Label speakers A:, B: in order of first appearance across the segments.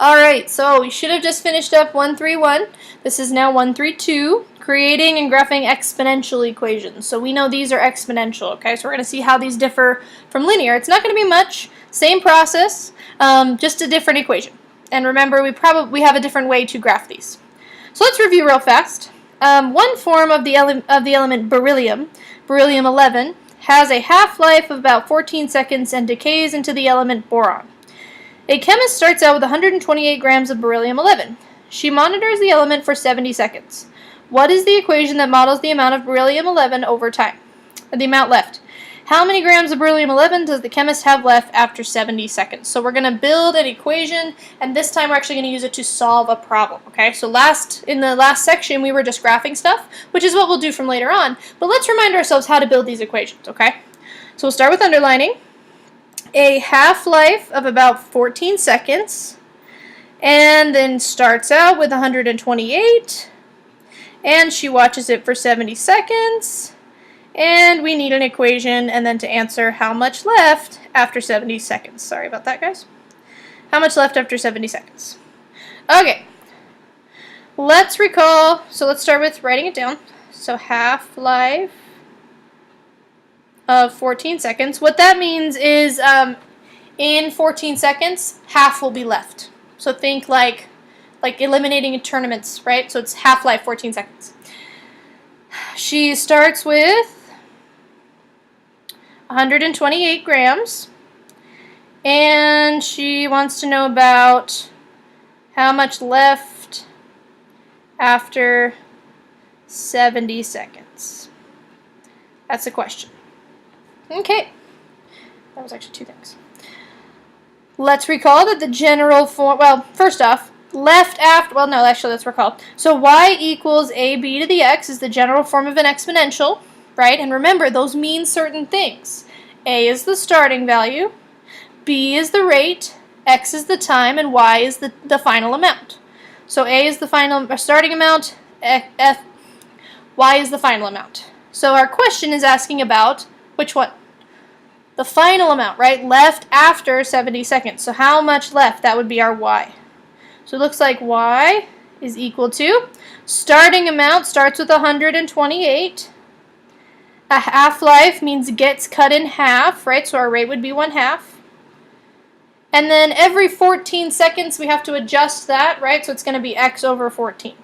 A: Alright, so we should have just finished up 131. This is now 132, creating and graphing exponential equations. So we know these are exponential, okay? So we're going to see how these differ from linear. It's not going to be much, same process, just a different equation. And remember, we have a different way to graph these. So let's review real fast. One form of the element beryllium, beryllium-11, has a half-life of about 14 seconds and decays into the element boron. A chemist starts out with 128 grams of beryllium-11. She monitors the element for 70 seconds. What is the equation that models the amount of beryllium-11 over time? Or the amount left. How many grams of beryllium-11 does the chemist have left after 70 seconds? So we're going to build an equation, and this time we're actually going to use it to solve a problem. Okay, so in the last section we were just graphing stuff, which is what we'll do from later on. But let's remind ourselves how to build these equations, okay? So we'll start with underlining. A half-life of about 14 seconds, and then starts out with 128, and she watches it for 70 seconds, and we need an equation, and then to answer how much left after 70 seconds. Sorry about that, guys. How much left after 70 seconds? Okay, let's recall, so let's start with writing it down. So half-life of 14 seconds. What that means is in 14 seconds, half will be left. So think like eliminating in tournaments, right? So it's half-life 14 seconds. She starts with 128 grams, and she wants to know about how much left after 70 seconds. That's the question. Okay, that was actually two things. Let's recall that the general form, well, first off, left after, well, no, actually, let's recall. So y equals ab to the x is the general form of an exponential, right? And remember, those mean certain things. A is the starting value, b is the rate, x is the time, and y is the final amount. So a is the final starting amount, y is the final amount. So our question is asking about which one? The final amount, right? Left after 70 seconds. So how much left? That would be our y. So it looks like y is equal to, starting amount starts with 128. A half-life means gets cut in half, right? So our rate would be 1/2. And then every 14 seconds we have to adjust that, right? So it's going to be x over 14.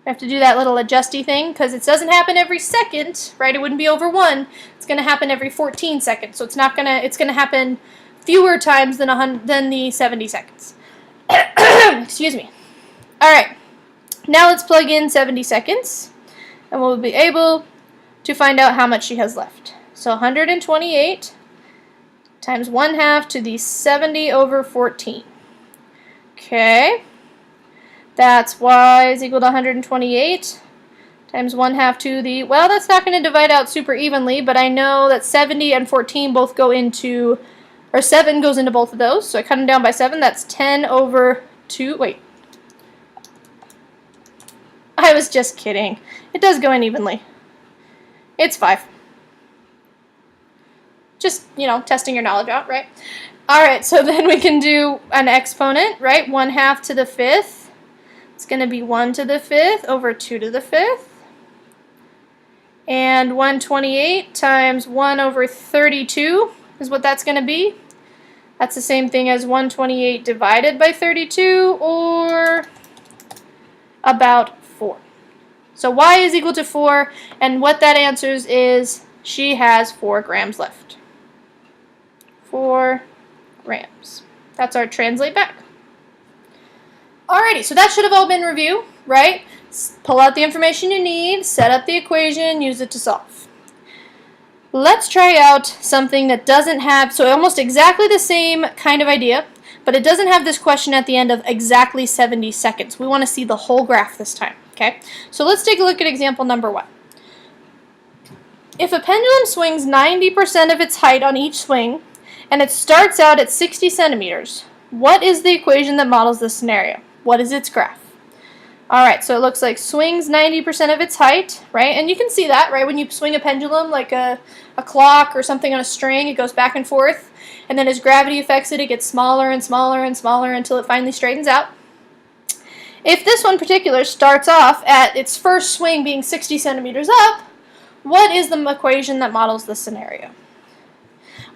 A: We have to do that little adjusty thing because it doesn't happen every second, right? It wouldn't be over 1. It's going to happen every 14 seconds. So it's going to happen fewer times than the 70 seconds. Excuse me. All right. Now let's plug in 70 seconds, and we'll be able to find out how much she has left. So 128 times 1/2 to the 70 over 14. Okay. That's y is equal to 128 times 1/2 to the, well, that's not going to divide out super evenly, but I know that 70 and 14 both go into, or 7 goes into both of those, so I cut them down by 7. That's 10 over 2, wait. I was just kidding. It does go in evenly. It's 5. Just, testing your knowledge out, right? Alright, so then we can do an exponent, right? 1/2 to the 5th. It's going to be 1 to the 5th over 2 to the 5th. And 128 times 1 over 32 is what that's going to be. That's the same thing as 128 divided by 32, or about 4. So y is equal to 4, and what that answers is she has 4 grams left. 4 grams. That's our translate back. Alrighty, so that should have all been review, right? Pull out the information you need, set up the equation, use it to solve. Let's try out something that doesn't have, so almost exactly the same kind of idea, but it doesn't have this question at the end of exactly 70 seconds. We want to see the whole graph this time, okay? So let's take a look at example number 1. If a pendulum swings 90% of its height on each swing, and it starts out at 60 centimeters, what is the equation that models this scenario? What is its graph? All right, so it looks like swings 90% of its height, right? And you can see that, right? When you swing a pendulum like a clock or something on a string, it goes back and forth. And then as gravity affects it, it gets smaller and smaller and smaller until it finally straightens out. If this one in particular starts off at its first swing being 60 centimeters up, what is the equation that models this scenario?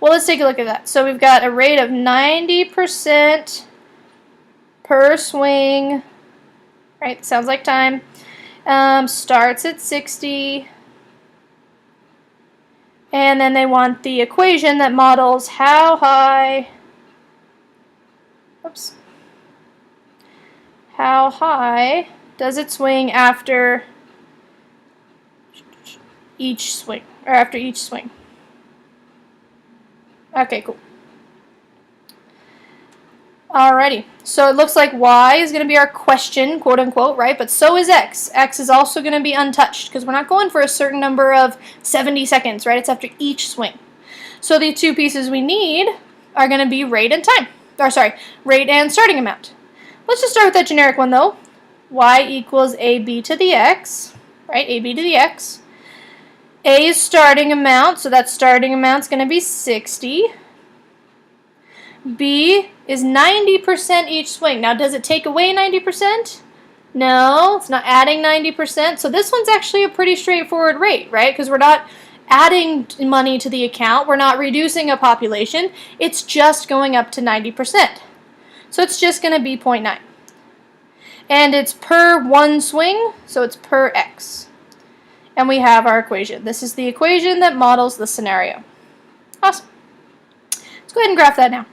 A: Well, let's take a look at that. So we've got a rate of 90% per swing, right? Sounds like time. Starts at 60. And then they want the equation that models how high, how high does it swing after each swing, or after each swing. Okay, cool. Alrighty, so it looks like y is going to be our question, quote unquote, right? But so is x. X is also going to be untouched because we're not going for a certain number of 70 seconds, right? It's after each swing. So the two pieces we need are going to be rate and time. Or sorry, rate and starting amount. Let's just start with that generic one though. Y equals AB to the x, right? AB to the x. A is starting amount, so that starting amount is going to be 60. B is 90% each swing. Now, does it take away 90%? No, it's not adding 90%. So this one's actually a pretty straightforward rate, right? Because we're not adding money to the account. We're not reducing a population. It's just going up to 90%. So it's just going to be 0.9. And it's per one swing, so it's per x. And we have our equation. This is the equation that models the scenario. Awesome. Let's go ahead and graph that now.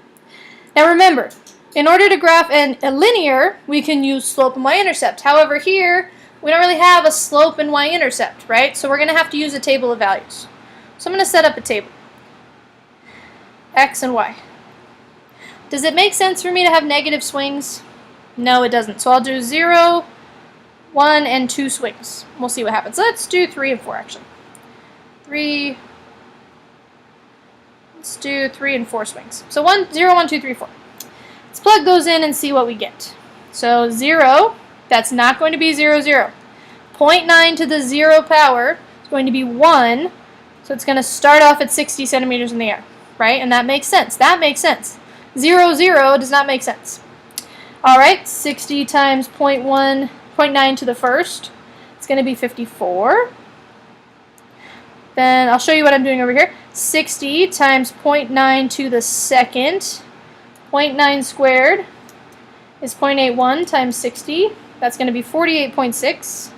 A: Now remember, in order to graph a linear, we can use slope and y-intercept. However, here, we don't really have a slope and y-intercept, right? So we're going to have to use a table of values. So I'm going to set up a table. X and y. Does it make sense for me to have negative swings? No, it doesn't. So I'll do 0, 1, and 2 swings. We'll see what happens. Let's do 3 and 4, actually. 3... Let's do 3 and 4 swings. So 0, 1, 2, 3, 4. Let's plug those in and see what we get. So 0, that's not going to be 0, 0. 0.9 to the 0 power is going to be 1. So it's going to start off at 60 centimeters in the air, right? And that makes sense. That makes sense. 0, 0 does not make sense. All right, 60 times 0.9 to the first. It's going to be 54. Then I'll show you what I'm doing over here. 60 times 0.9 to the second. 0.9 squared is 0.81 times 60. That's going to be 48.6.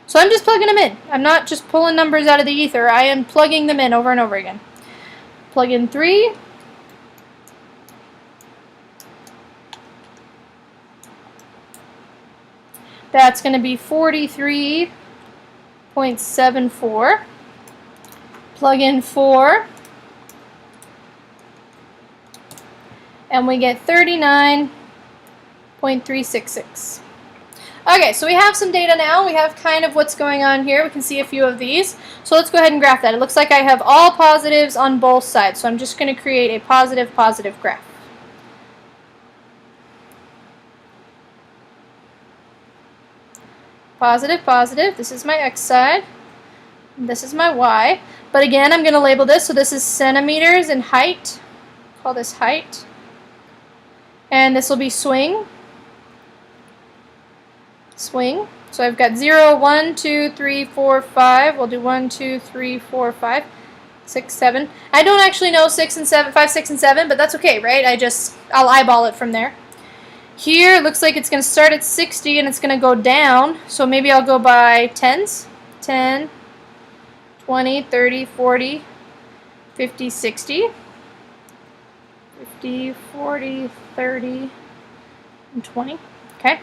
A: So I'm just plugging them in. I'm not just pulling numbers out of the ether. I am plugging them in over and over again. Plug in 3. That's going to be 43.74. Plug in 4. And we get 39.366. Okay, so we have some data now. We have kind of what's going on here. We can see a few of these. So let's go ahead and graph that. It looks like I have all positives on both sides. So I'm just going to create a positive, positive graph. Positive, positive. This is my x side. This is my y. But again, I'm going to label this. So this is centimeters in height. Call this height. And this will be swing. Swing. So I've got 0, 1, 2, 3, 4, 5. We'll do 1, 2, 3, 4, 5, 6, 7. I don't actually know 6 and 7, 5, 6, and 7, but that's okay, right? I'll eyeball it from there. Here, it looks like it's going to start at 60 and it's going to go down. So maybe I'll go by tens. 10, 20, 30, 40, 50, 60. 50, 40, 30, and 20. Okay.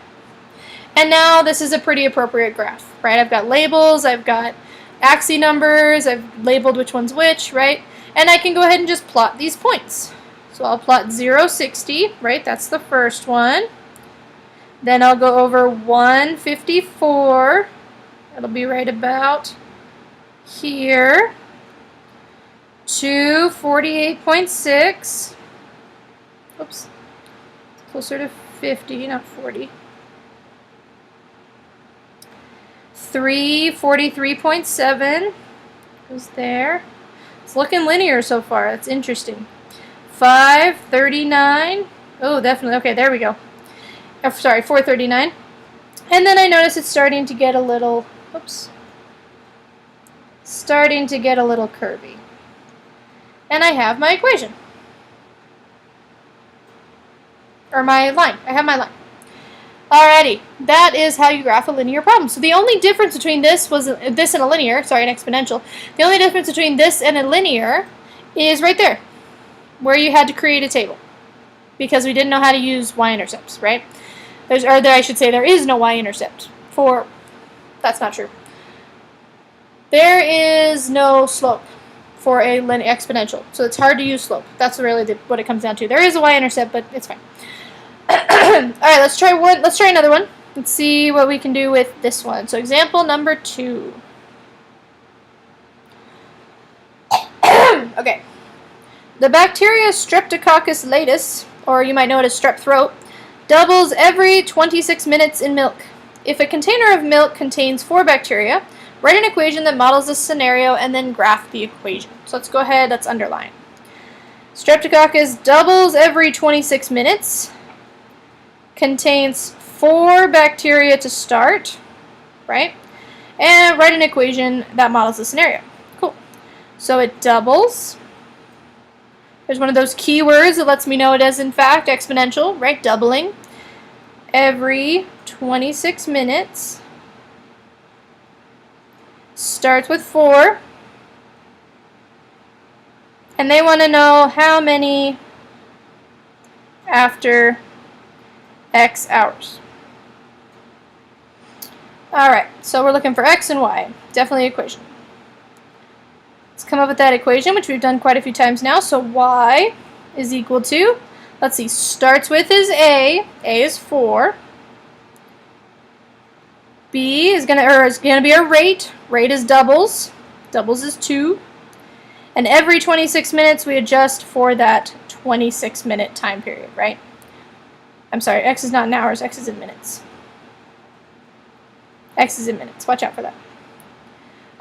A: And now this is a pretty appropriate graph, right? I've got labels, I've got axis numbers, I've labeled which one's which, right? And I can go ahead and just plot these points. So I'll plot 0, 60, right? That's the first one. Then I'll go over 154. That'll be right about here. 2, 48.6. Oops. Closer to 50, not 40. 343.7 goes there. It's looking linear so far. That's interesting. 539. Oh, definitely. Okay, there we go. Oh, sorry, 439. And then I notice it's starting to get a little, oops, starting to get a little curvy. And I have my equation. Or my line. I have my line. Alrighty, that is how you graph a linear problem. So the only difference between this and a linear, sorry, an exponential, the only difference between this and a linear is right there, where you had to create a table. Because we didn't know how to use y-intercepts, right? I should say there is no y-intercept for, that's not true. There is no slope for a exponential, so it's hard to use slope. That's really what it comes down to. There is a y-intercept, but it's fine. Alright, let's try another one. Let's see what we can do with this one. So example number 2. Okay. The bacteria Streptococcus latus, or you might know it as strep throat, doubles every 26 minutes in milk. If a container of milk contains 4 bacteria, write an equation that models this scenario and then graph the equation. So let's go ahead, let's underline. Streptococcus doubles every 26 minutes, contains 4 bacteria to start, right? And write an equation that models the scenario. Cool. So it doubles. There's one of those keywords that lets me know it is in fact exponential, right? Doubling every 26 minutes. Starts with 4. And they want to know how many after X hours. Alright, so we're looking for X and Y. Definitely equation. Let's come up with that equation, which we've done quite a few times now. So Y is equal to, let's see, starts with is A is 4. B is going to be our rate. Rate is doubles. Doubles is 2. And every 26 minutes we adjust for that 26-minute time period, right? I'm sorry, X is not in hours, X is in minutes. X is in minutes. Watch out for that.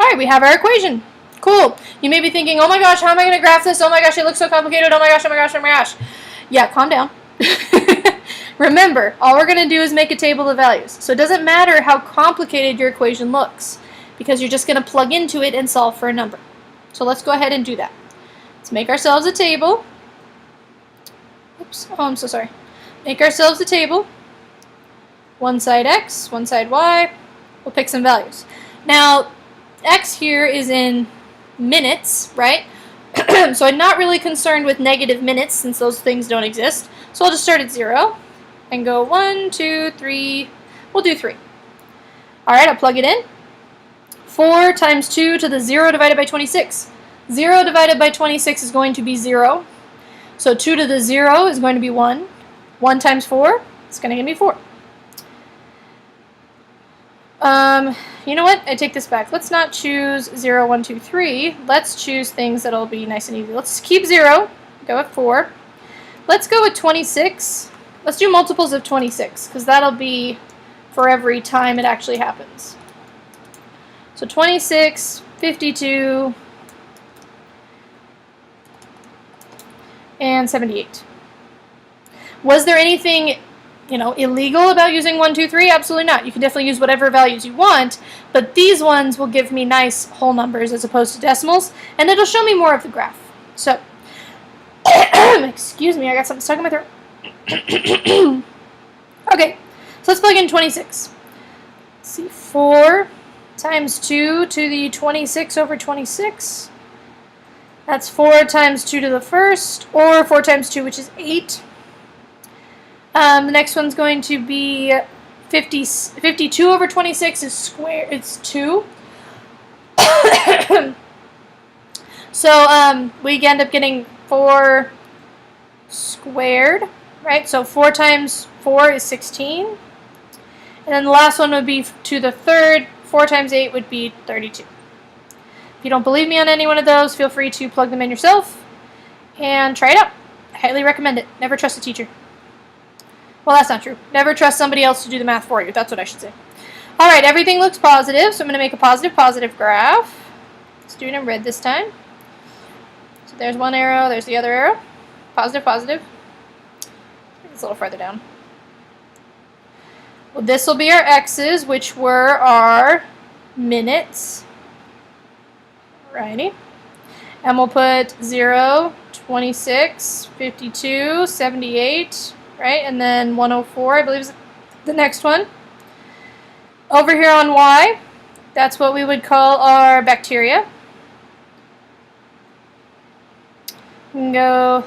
A: Alright, we have our equation. Cool. You may be thinking, oh my gosh, how am I going to graph this? Oh my gosh, it looks so complicated. Oh my gosh, oh my gosh, oh my gosh. Yeah, calm down. Remember, all we're going to do is make a table of values. So it doesn't matter how complicated your equation looks, because you're just going to plug into it and solve for a number. So let's go ahead and do that. Let's make ourselves a table. Oops. Oh, I'm so sorry. Make ourselves a table. One side X, one side Y. We'll pick some values. Now, X here is in minutes, right? So I'm not really concerned with negative minutes since those things don't exist. So I'll just start at 0 and go 1, 2, 3. We'll do 3. Alright, I'll plug it in. 4 times 2 to the 0 divided by 26. 0 divided by 26 is going to be 0. So 2 to the 0 is going to be 1. 1 times 4, it's going to give me 4. You know what? I take this back. Let's not choose 0, 1, 2, 3. Let's choose things that'll be nice and easy. Let's keep 0. Go with 4. Let's go with 26. Let's do multiples of 26, because that'll be for every time it actually happens. So 26, 52, and 78. Was there anything, illegal about using 1, 2, 3? Absolutely not. You can definitely use whatever values you want, but these ones will give me nice whole numbers as opposed to decimals, and it'll show me more of the graph. So, excuse me, I got something stuck in my throat. Okay, so let's plug in 26. Let's see, 4 times 2 to the 26 over 26. That's 4 times 2 to the first, or 4 times 2, which is 8. The next one's going to be 52 over 26 is square. It's 2. So we end up getting 4 squared, right? So 4 times 4 is 16. And then the last one would be to the third. 4 times 8 would be 32. If you don't believe me on any one of those, feel free to plug them in yourself and try it out. I highly recommend it. Never trust a teacher. Well, that's not true. Never trust somebody else to do the math for you. That's what I should say. All right, everything looks positive, so I'm going to make a positive graph. Let's do it in red this time. So there's one arrow, there's the other arrow. Positive. It's a little further down. Well, this will be our x's, which were our minutes. Alrighty. And we'll put 0, 26, 52, 78, right? And then 104, I believe is the next one. Over here on y, that's what we would call our bacteria. We can go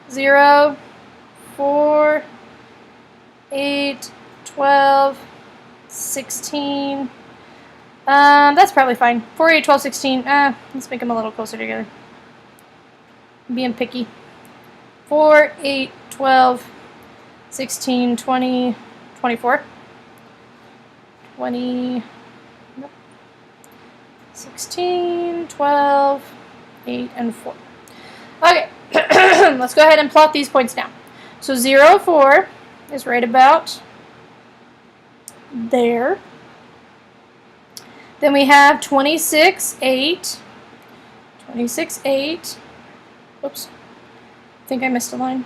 A: 0, 4, 8, 12, 16. That's probably fine. 4, 8, 12, 16. Let's make them a little closer together. I'm being picky. 4, 8, 12, 16, 20, 24. 20, 16, 12, 8, and 4. Okay, let's go ahead and plot these points down. So 0, 4 is right about there. Then we have 26, 8. 26, 8. Oops. I think I missed a line.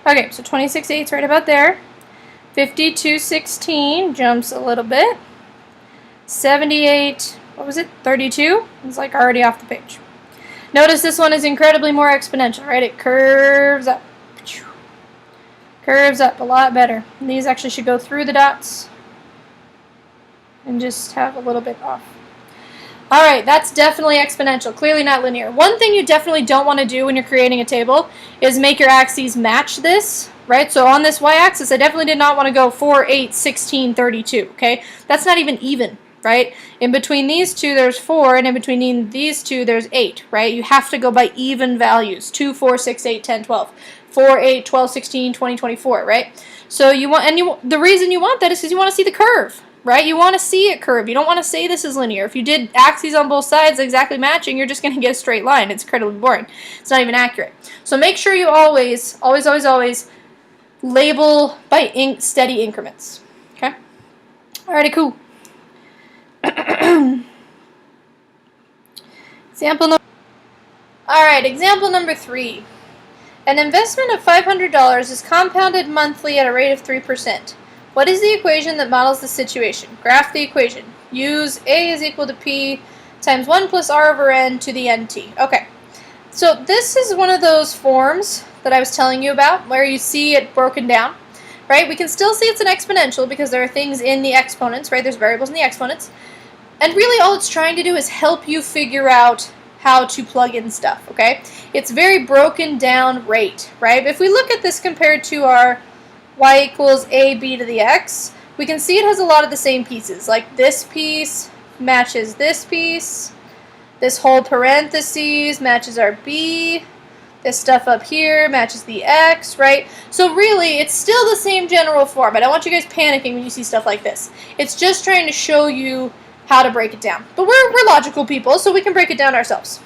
A: Okay, so 26, 8 is right about there. 52, 16 jumps a little bit. 78, what was it? 32? It's like already off the page. Notice this one is incredibly more exponential, right? It curves up. Curves up a lot better. And these actually should go through the dots and just have a little bit off. All right, that's definitely exponential, clearly not linear. One thing you definitely don't want to do when you're creating a table is make your axes match this, right? So on this y-axis, I definitely did not want to go 4, 8, 16, 32, okay? That's not even, right? In between these two, there's 4, and in between these two, there's 8, right? You have to go by even values, 2, 4, 6, 8, 10, 12. 4, 8, 12, 16, 20, 24, right? So you want, the reason you want that is because you want to see the curve, right? You want to see it curve. You don't want to say this is linear. If you did axes on both sides exactly matching, you're just going to get a straight line. It's incredibly boring. It's not even accurate. So make sure you always label by steady increments. Okay? Alrighty, cool. Example number 3. An investment of $500 is compounded monthly at a rate of 3%. What is the equation that models the situation? Graph the equation. Use A is equal to P times 1 plus R over N to the NT. Okay, so this is one of those forms that I was telling you about where you see it broken down, right? We can still see it's an exponential because there are things in the exponents, right? There's variables in the exponents. And really all it's trying to do is help you figure out how to plug in stuff, okay? It's very broken down rate, right? If we look at this compared to our y equals ab to the x, we can see it has a lot of the same pieces. Like this piece matches this piece. This whole parentheses matches our b. This stuff up here matches the x, right? So really, it's still the same general form. I don't want you guys panicking when you see stuff like this. It's just trying to show you how to break it down. But we're logical people, so we can break it down ourselves.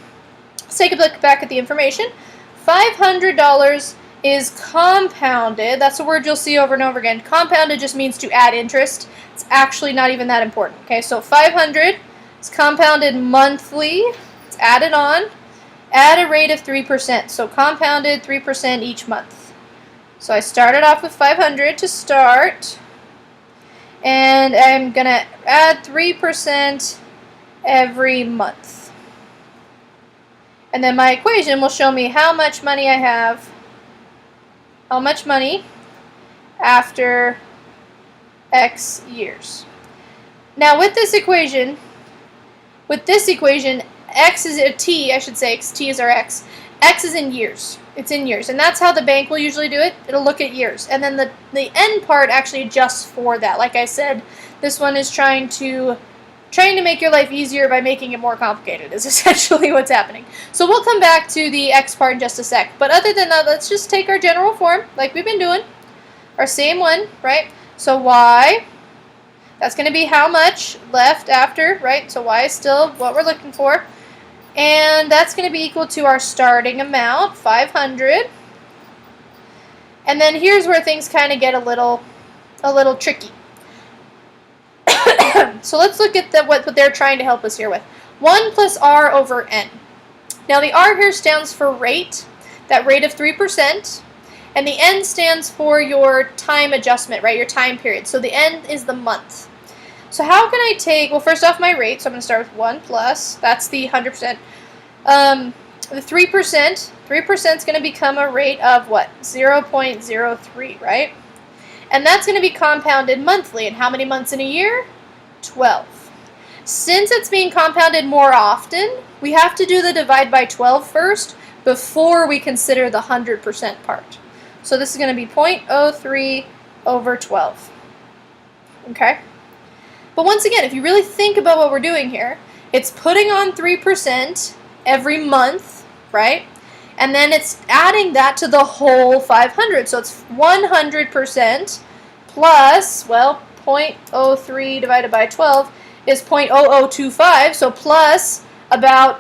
A: Let's take a look back at the information. $500 is compounded. That's a word you'll see over and over again. Compounded just means to add interest. It's actually not even that important. Okay, so 500 is compounded monthly. It's added on at a rate of 3%. So compounded 3% each month. So I started off with 500 to start. And I'm going to add 3% every month. And then my equation will show me how much money I have, how much money after X years. Now with this equation, X is a T, I should say, T is our X. X is in years. It's in years. And that's how the bank will usually do it. It'll look at years. And then the end part actually adjusts for that. Like I said, this one is trying to make your life easier by making it more complicated is essentially what's happening. So we'll come back to the X part in just a sec. But other than that, let's just take our general form like we've been doing. Our same one, right? So Y, That's going to be how much left after, right? So y is still what we're looking for. And that's going to be equal to our starting amount, 500. And then here's where things kind of get a little tricky. So let's look at what they're trying to help us here with. 1 plus r over n. Now the r here stands for rate, that rate of 3%. And the n stands for your time adjustment, right, your time period. So the n is the month. So how can I take, well, first off my rate, so I'm going to start with 1 plus, that's the 100%. The 3%, 3% is going to become a rate of what? 0.03, right? And that's going to be compounded monthly. And how many months in a year? 12. Since it's being compounded more often, we have to do the divide by 12 first before we consider the 100% part. So this is going to be 0.03 over 12. Okay? But once again, if you really think about what we're doing here, it's putting on 3% every month, right? And then it's adding that to the whole 500. So it's 100% plus, well, 0.03 divided by 12 is 0.0025, so plus about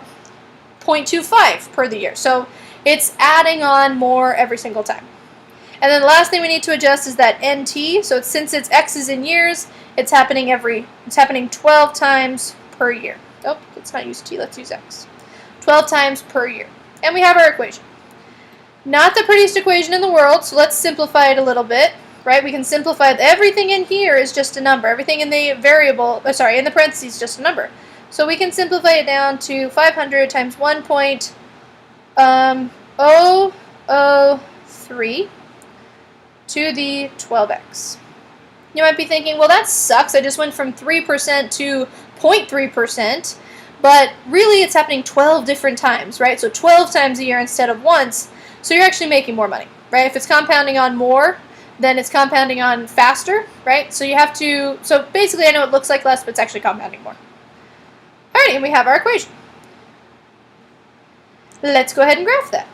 A: 0.25 per the year. So it's adding on more every single time. And then the last thing we need to adjust is that NT. So since it's X is in years, it's happening 12 times per year. Oh, let's not use T, let's use X. 12 times per year. And we have our equation. Not the prettiest equation in the world, so let's simplify it a little bit, right? We can simplify everything in here is just a number. Everything in the variable, in the parentheses is just a number. So we can simplify it down to 500 times 1.003 to the 12x. You might be thinking, well, that sucks. I just went from 3% to 0.3%, but really it's happening 12 different times, right? So 12 times a year instead of once, so you're actually making more money, right? If it's compounding on more, then it's compounding on faster, right? So you have to, so basically I know it looks like less, but it's actually compounding more. Alrighty, and we have our equation. Let's go ahead and graph that.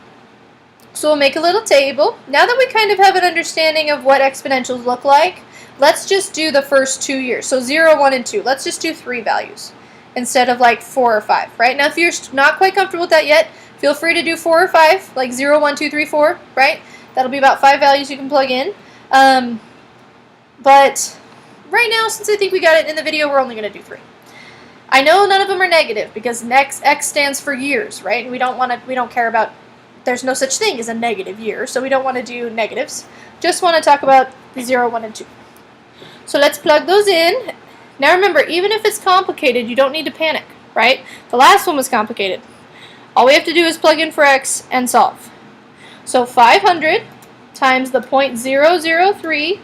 A: So we'll make a little table. Now that we kind of have an understanding of what exponentials look like, let's just do the first 2 years. So 0, 1, and 2. Let's just do 3 values instead of like 4 or 5, right? Now if you're not quite comfortable with that yet, feel free to do 4 or 5, like 0, 1, 2, 3, 4, right? That'll be about 5 values you can plug in. But right now, since I think we got it in the video, we're only going to do 3. I know none of them are negative because X stands for years, right? And we don't care about, there's no such thing as a negative year, so we don't want to do negatives. Just want to talk about 0, 1, and 2. So let's plug those in. Now remember, even if it's complicated, you don't need to panic, right? The last one was complicated. All we have to do is plug in for X and solve. So 500 times the 0.003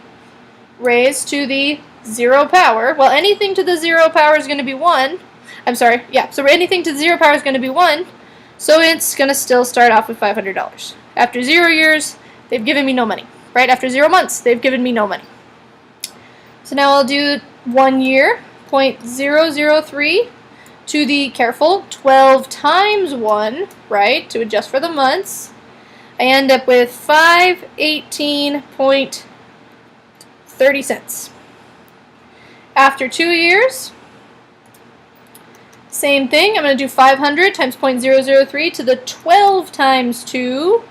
A: raised to the 0 power. Well, anything to the 0 power is going to be 1. I'm sorry, yeah, so anything to the 0 power is going to be 1. So it's going to still start off with $500. After 0 years, they've given me no money, right? After 0 months, they've given me no money. So now I'll do 1 year, 0.003 to the, careful, 12 times 1, right, to adjust for the months. I end up with 518.30 cents. After 2 years, same thing. I'm going to do 500 times 0.003 to the 12 times 2,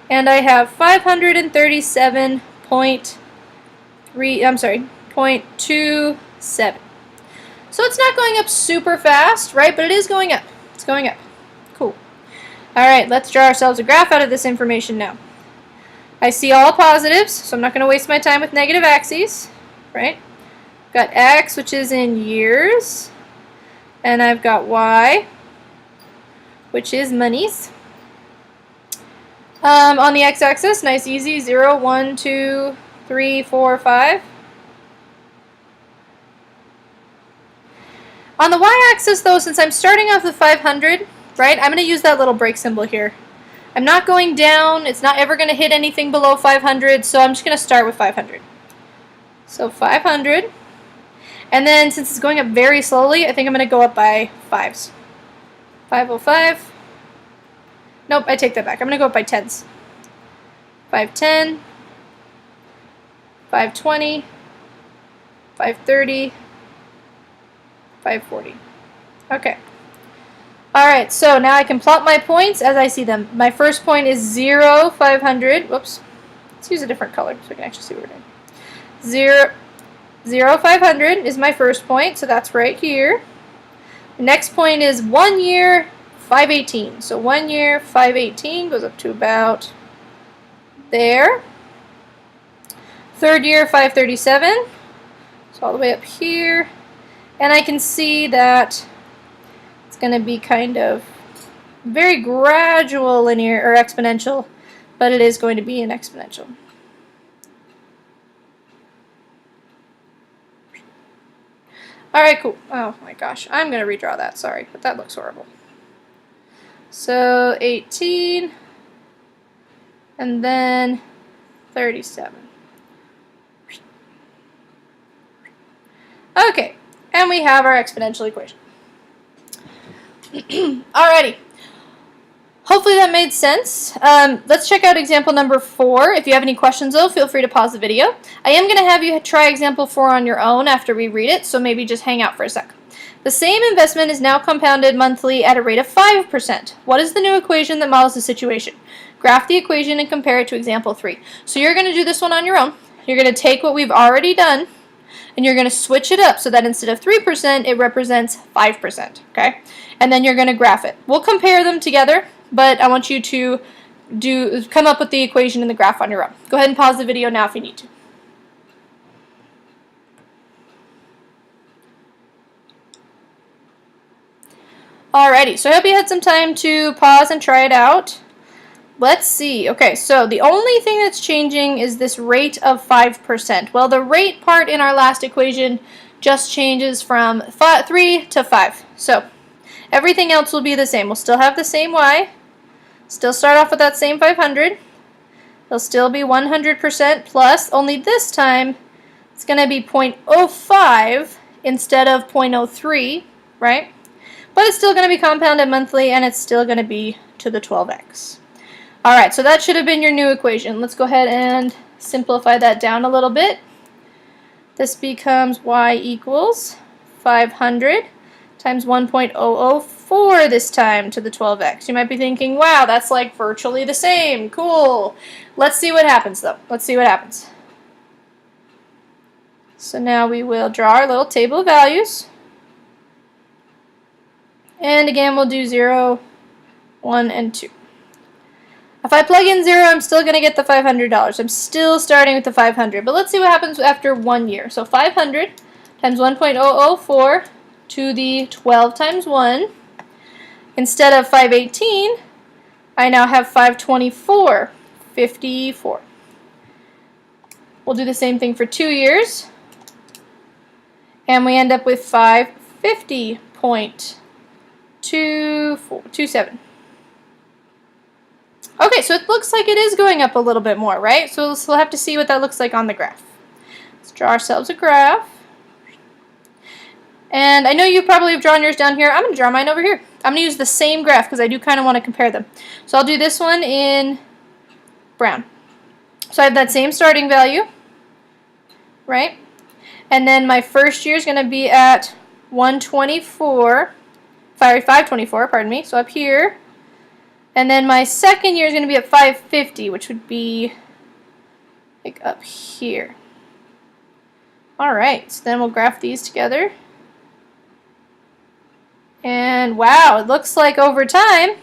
A: and I have 0.27. So it's not going up super fast, right? But it is going up. It's going up. Cool. All right, let's draw ourselves a graph out of this information now. I see all positives, so I'm not going to waste my time with negative axes, right? I've got X, which is in years, and I've got Y, which is monies. On the x-axis, nice easy, 0, 1, 2, 3, 4, 5. On the y-axis, though, since I'm starting off with 500, right, I'm going to use that little break symbol here. I'm not going down. It's not ever going to hit anything below 500, so I'm just going to start with 500. So 500. And then, since it's going up very slowly, I think I'm going to go up by 5s. 505. Nope, I take that back. I'm going to go up by 10s. 510. 520. 530. 540. Okay. All right, so now I can plot my points as I see them. My first point is 0, 500. Whoops. Let's use a different color so we can actually see what we're doing. 0, 500 is my first point, so that's right here. The next point is 1 year, 518. So 1 year, 518 goes up to about there. Third year, 537. So all the way up here. And I can see that it's going to be kind of very gradual linear or exponential, but it is going to be an exponential. All right, cool. Oh my gosh, I'm going to redraw that, sorry, but that looks horrible. So 18, and then 37. Okay, and we have our exponential equation. Alrighty. Hopefully that made sense. Let's check out example number 4. If you have any questions, though, feel free to pause the video. I am going to have you try example 4 on your own after we read it, so maybe just hang out for a sec. The same investment is now compounded monthly at a rate of 5%. What is the new equation that models the situation? Graph the equation and compare it to example 3. So you're going to do this one on your own. You're going to take what we've already done, and you're going to switch it up so that instead of 3%, it represents 5%, okay? And then you're going to graph it. We'll compare them together, but I want you to come up with the equation and the graph on your own. Go ahead and pause the video now if you need to. Alrighty, so I hope you had some time to pause and try it out. Let's see. Okay, so the only thing that's changing is this rate of 5%. Well, the rate part in our last equation just changes from 3 to 5. So everything else will be the same. We'll still have the same y. Still start off with that same 500. It'll still be 100% plus, only this time it's going to be 0.05 instead of 0.03, right? But it's still going to be compounded monthly, and it's still going to be to the 12x. All right, so that should have been your new equation. Let's go ahead and simplify that down a little bit. This becomes y equals 500 times 1.004 this time to the 12x. You might be thinking, wow, that's like virtually the same. Cool. Let's see what happens, though. Let's see what happens. So now we will draw our little table of values. And again, we'll do 0, 1, and 2. If I plug in 0, I'm still going to get the $500. I'm still starting with the 500. But let's see what happens after 1 year. So 500 times 1.004 to the 12 times 1. Instead of 518, I now have 524, 54. We'll do the same thing for 2 years. And we end up with 550.27. Okay, so it looks like it is going up a little bit more, right? So we'll have to see what that looks like on the graph. Let's draw ourselves a graph. And I know you probably have drawn yours down here. I'm going to draw mine over here. I'm going to use the same graph because I do kind of want to compare them. So I'll do this one in brown. So I have that same starting value, right? And then my first year is going to be at 524, pardon me, so up here. And then my second year is going to be at 550, which would be like up here. All right, so then we'll graph these together. And wow, it looks like over time,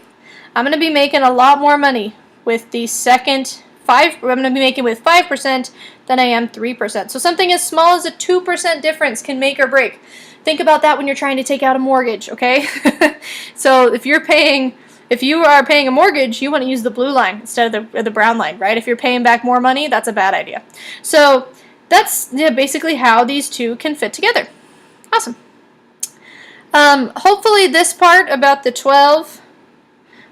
A: I'm going to be making a lot more money with the second I'm going to be making with 5% than I am 3%. So something as small as a 2% difference can make or break. Think about that when you're trying to take out a mortgage, okay? So if you are paying a mortgage, you want to use the blue line instead of the brown line, right? If you're paying back more money, that's a bad idea. So that's basically how these two can fit together. Awesome. Hopefully this part about the 12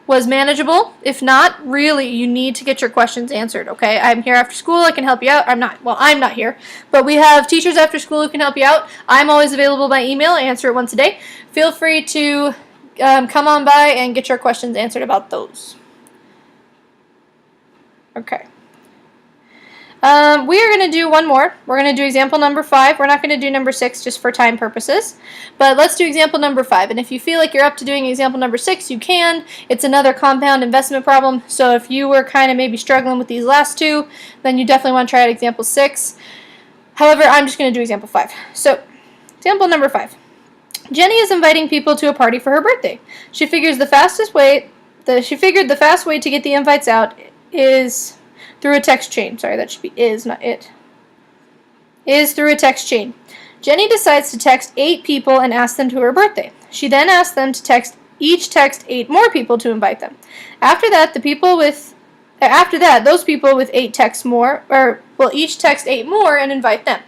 A: was manageable. If not, really, you need to get your questions answered, okay? I'm here after school. I can help you out. I'm not here, but we have teachers after school who can help you out. I'm always available by email. I answer it once a day. Feel free to come on by and get your questions answered about those. Okay. We are going to do one more. We're going to do example number 5. We're not going to do number 6 just for time purposes. But let's do example number 5. And if you feel like you're up to doing example number 6, you can. It's another compound investment problem. So if you were kind of maybe struggling with these last two, then you definitely want to try out example 6. However, I'm just going to do example 5. So, example number 5. Jenny is inviting people to a party for her birthday. She figures the fast way to get the invites out is through a text chain. Sorry, that should be is, not it. Is through a text chain. Jenny decides to text 8 people and ask them to her birthday. She then asks them to text 8 more people to invite them. After that, those people with 8 texts more, or will each text 8 more and invite them.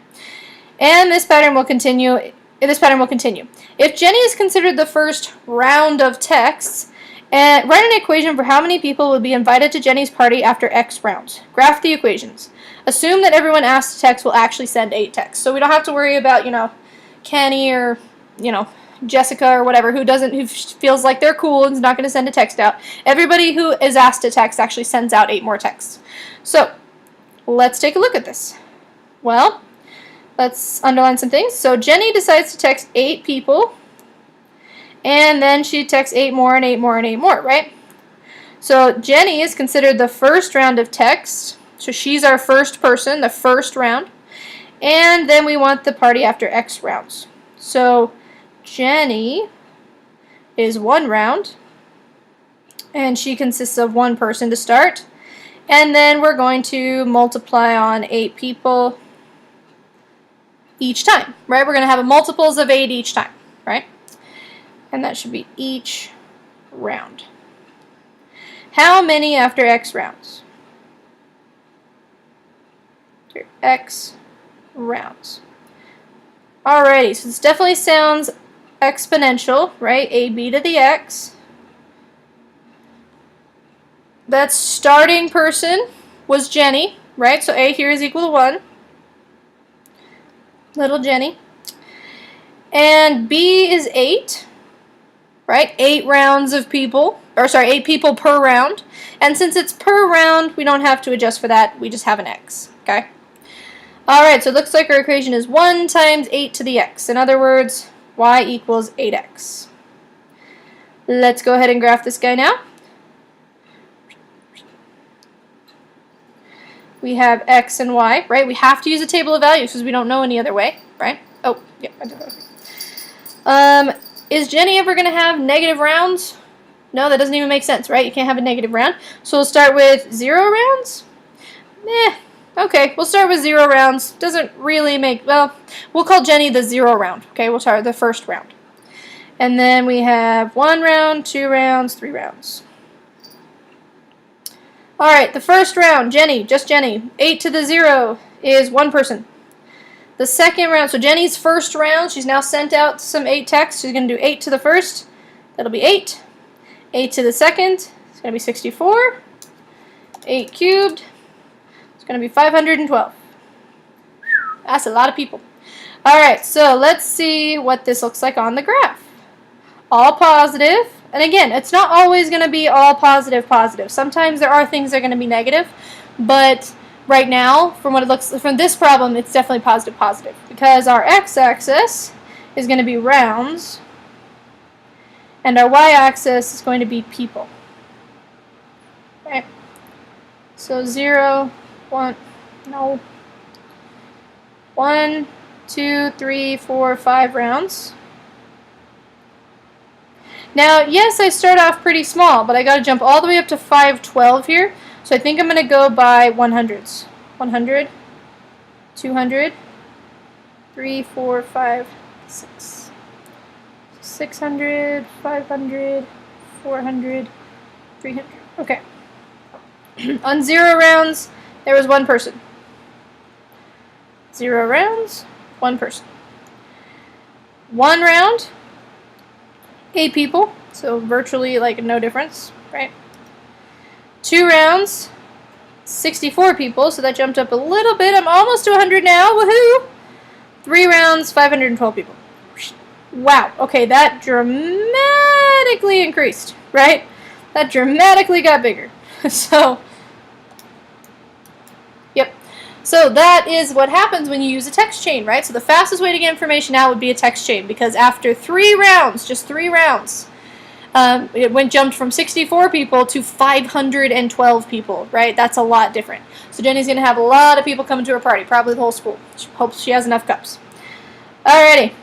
A: And this pattern will continue. If Jenny is considered the first round of texts, and write an equation for how many people will be invited to Jenny's party after X rounds. Graph the equations. Assume that everyone asked to text will actually send 8 texts. So we don't have to worry about, Kenny or, Jessica or whatever who feels like they're cool and is not going to send a text out. Everybody who is asked to text actually sends out 8 more texts. So let's take a look at this. Well, let's underline some things. So Jenny decides to text 8 people. And then she texts 8 more and 8 more and 8 more, right? So Jenny is considered the first round of text. So she's our first person, the first round. And then we want the party after X rounds. So Jenny is 1 round. And she consists of 1 person to start. And then we're going to multiply on 8 people each time, right? We're going to have a multiples of 8 each time, right? And that should be each round. How many after X rounds? After X rounds. Alrighty, so this definitely sounds exponential, right? AB to the X. That starting person was Jenny, right? So A here is equal to 1. Little Jenny. And B is 8. Right? 8 rounds of people, 8 people per round. And since it's per round, we don't have to adjust for that. We just have an X, okay? Alright, so it looks like our equation is 1 times 8 to the X. In other words, Y equals 8X. Let's go ahead and graph this guy now. We have X and Y, right? We have to use a table of values because we don't know any other way, right? Oh, yeah, I did. Is Jenny ever going to have negative rounds? No, that doesn't even make sense, right? You can't have a negative round. So we'll start with 0 rounds? Okay, we'll start with 0 rounds. Doesn't really make, well, we'll call Jenny the 0 round. Okay, we'll start the first round. And then we have 1 round, 2 rounds, 3 rounds. Alright, the first round, Jenny, just Jenny. 8 to the 0 is 1 person. The second round, so Jenny's first round, she's now sent out some 8 texts. She's going to do 8 to the first. That'll be 8. 8 to the second. It's going to be 64. 8 cubed. It's going to be 512. That's a lot of people. Alright, so let's see what this looks like on the graph. All positive. And again, it's not always going to be all positive, positive. Sometimes there are things that are going to be negative. But right now, from this problem, it's definitely positive, positive. Because our x-axis is going to be rounds, and our y-axis is going to be people. Okay. So 0, 1, no. 1, 2, 3, 4, 5 rounds. Now, yes, I start off pretty small, but I got to jump all the way up to 512 here. So I think I'm going to go by 100s. 100, 200, 3, 4, 5, 6. 600, 500, 400, 300. Okay. On 0 rounds, there was 1 person. 0 rounds, 1 person. 1 round, 8 people, so virtually like no difference, right? 2 rounds, 64 people, so that jumped up a little bit. I'm almost to 100 now, woohoo! 3 rounds, 512 people. Wow, okay, that dramatically increased, right? That dramatically got bigger. So, yep. So that is what happens when you use a text chain, right? So the fastest way to get information out would be a text chain, because after 3 rounds, just 3 rounds, it jumped from 64 people to 512 people, right? That's a lot different. So Jenny's going to have a lot of people coming to her party, probably the whole school. She hopes she has enough cups. Alrighty.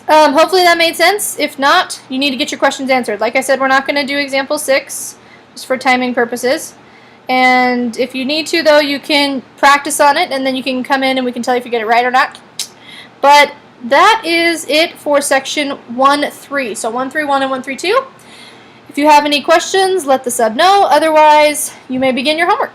A: Hopefully that made sense. If not, you need to get your questions answered. Like I said, we're not going to do example 6, just for timing purposes. And if you need to, though, you can practice on it, and then you can come in and we can tell you if you get it right or not. But that is it for section 1.3. So 1.3.1 and 1.3.2. If you have any questions, let the sub know. Otherwise, you may begin your homework.